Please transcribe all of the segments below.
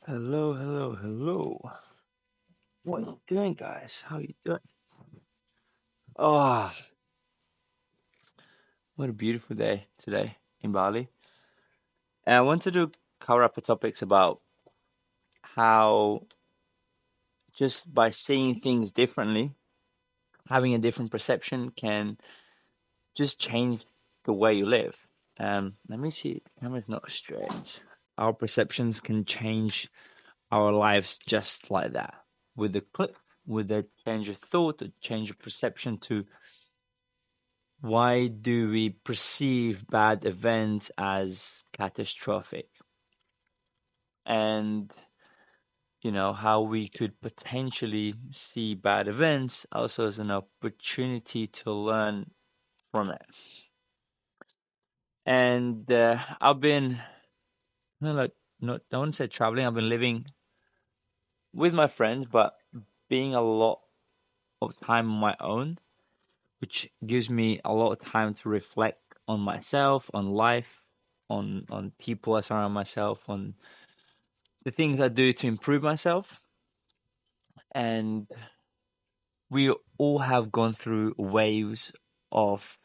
Hello, hello, hello. What you doing, guys? How you doing? Oh, what a beautiful day today in Bali. And I wanted to cover up the topics about how just by seeing things differently, having a different perception can just change the way you live. Let me see. Camera's not straight. Our perceptions can change our lives just like that, with a click, with a change of thought, a change of perception to why do we perceive bad events as catastrophic? And, how we could potentially see bad events also as an opportunity to learn from it. And I've been, like, not, I wouldn't say traveling, I've been living with my friends, but being a lot of time on my own, which gives me a lot of time to reflect on myself, on life, on people I surround myself, on the things I do to improve myself. And we all have gone through waves of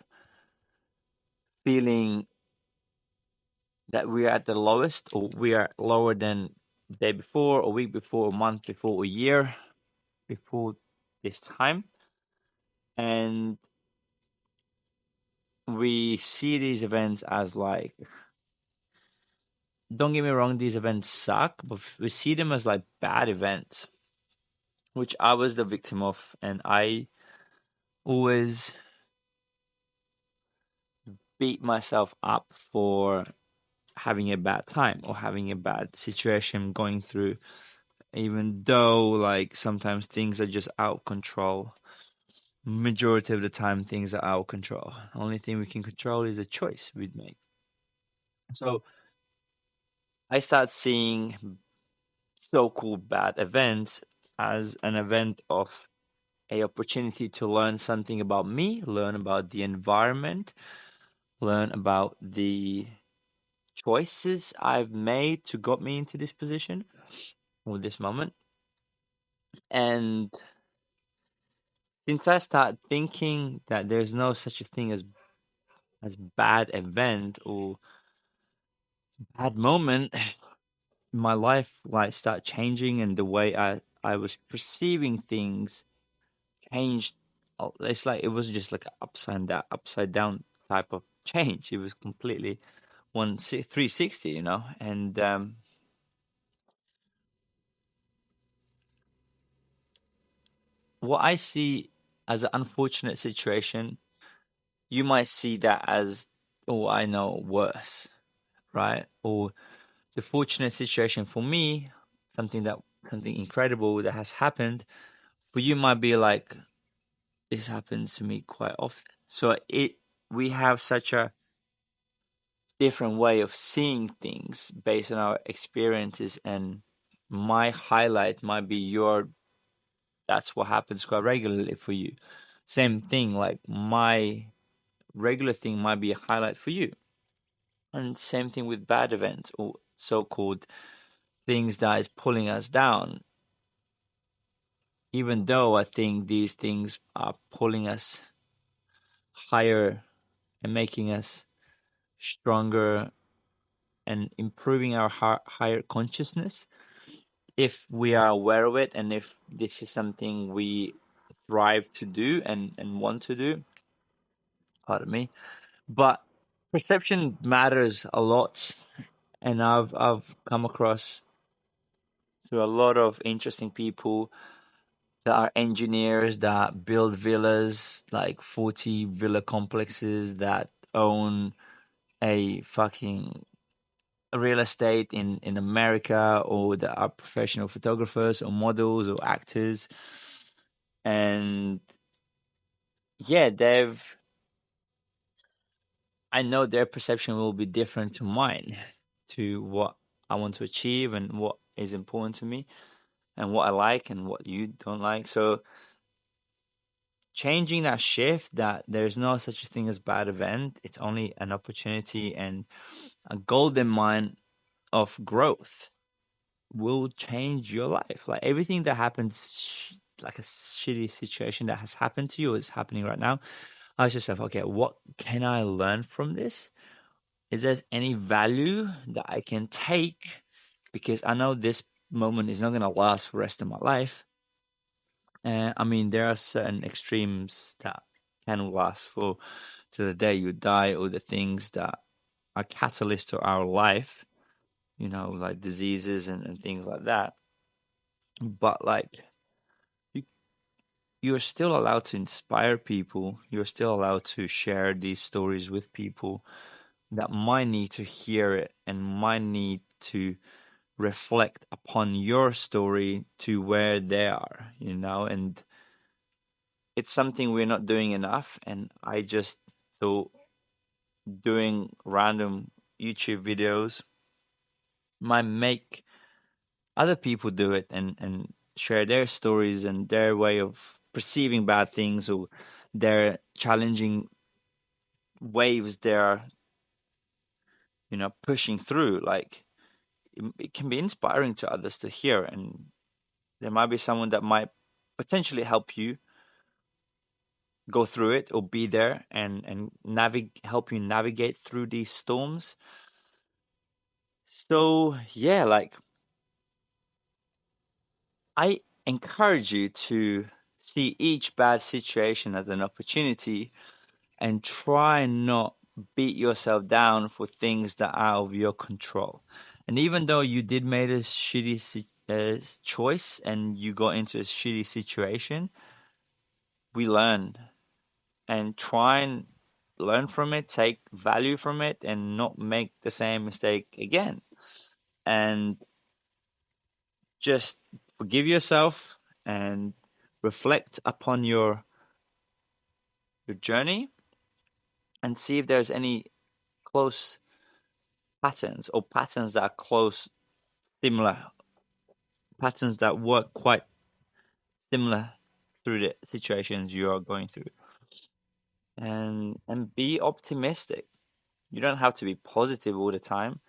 feeling that we are at the lowest, or we are lower than the day before, a week before, a month before, a year before this time. And we see these events as like, don't get me wrong, these events suck, but we see them as like bad events, which I was the victim of. And I always beat myself up for having a bad time or having a bad situation going through, even though like sometimes things are just out of control. Majority of the time things are out of control. Only thing we can control is the choice we make. So I start seeing so-called bad events as an event of a opportunity to learn something about me, learn about the environment, learn about the choices I've made to got me into this position or this moment. And since I start thinking that there's no such a thing as bad event or bad moment, my life like start changing, and the way I was perceiving things changed. It's like it was just like an upside down type of change. It was completely 360, and what I see as an unfortunate situation, you might see that as, oh, I know, worse, right? Or the fortunate situation for me, something incredible that has happened, for you might be like, this happens to me quite often. So we have such a different way of seeing things based on our experiences, and my highlight might be your that's what happens quite regularly for you. Same thing, like my regular thing might be a highlight for you. And same thing with bad events or so-called things that is pulling us down. Even though I think these things are pulling us higher and making us stronger and improving our higher consciousness, if we are aware of it and if this is something we thrive to do and want to do, pardon me. But perception matters a lot, and I've come across to a lot of interesting people that are engineers that build villas, like 40 villa complexes, that own a fucking real estate in America, or that are professional photographers or models or actors. And yeah, I know their perception will be different to mine, to what I want to achieve and what is important to me and what I like and what you don't like. So changing that shift, that there's no such a thing as bad event, it's only an opportunity and a golden mine of growth. will change your life. Like everything that happens, like a shitty situation that has happened to you is happening right now. Ask yourself, okay, what can I learn from this? Is there any value that I can take? Because I know this moment is not going to last for the rest of my life. I mean, there are certain extremes that can last for to the day you die, or the things that are catalyst to our life, like diseases and things like that. But like you, you're still allowed to inspire people. You're still allowed to share these stories with people that might need to hear it and might need to reflect upon your story to where they are, and it's something we're not doing enough. And I just thought doing random YouTube videos might make other people do it and share their stories and their way of perceiving bad things, or their challenging waves they're pushing through. Like it can be inspiring to others to hear, and there might be someone that might potentially help you go through it, or be there and help you navigate through these storms. So yeah, like I encourage you to see each bad situation as an opportunity, and try not beat yourself down for things that are out of your control. And even though you did made a shitty choice and you got into a shitty situation, we learn, and try and learn from it, take value from it, and not make the same mistake again. And just forgive yourself and reflect upon your journey, and see if there's any close patterns, or patterns that are close, similar patterns that work quite similar through the situations you are going through. And be optimistic. You don't have to be positive all the time.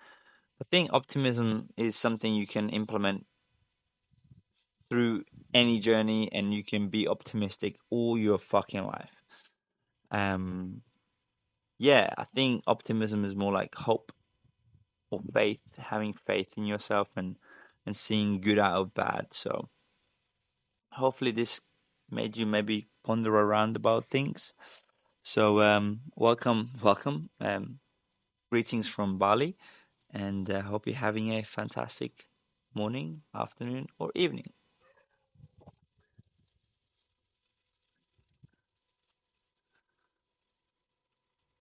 I think optimism is something you can implement through any journey, and you can be optimistic all your fucking life. Um, yeah, I think optimism is more like hope or faith, having faith in yourself, and seeing good out of bad. So hopefully this made you maybe ponder around about things. So welcome, welcome. Greetings from Bali, and hope you're having a fantastic morning, afternoon, or evening.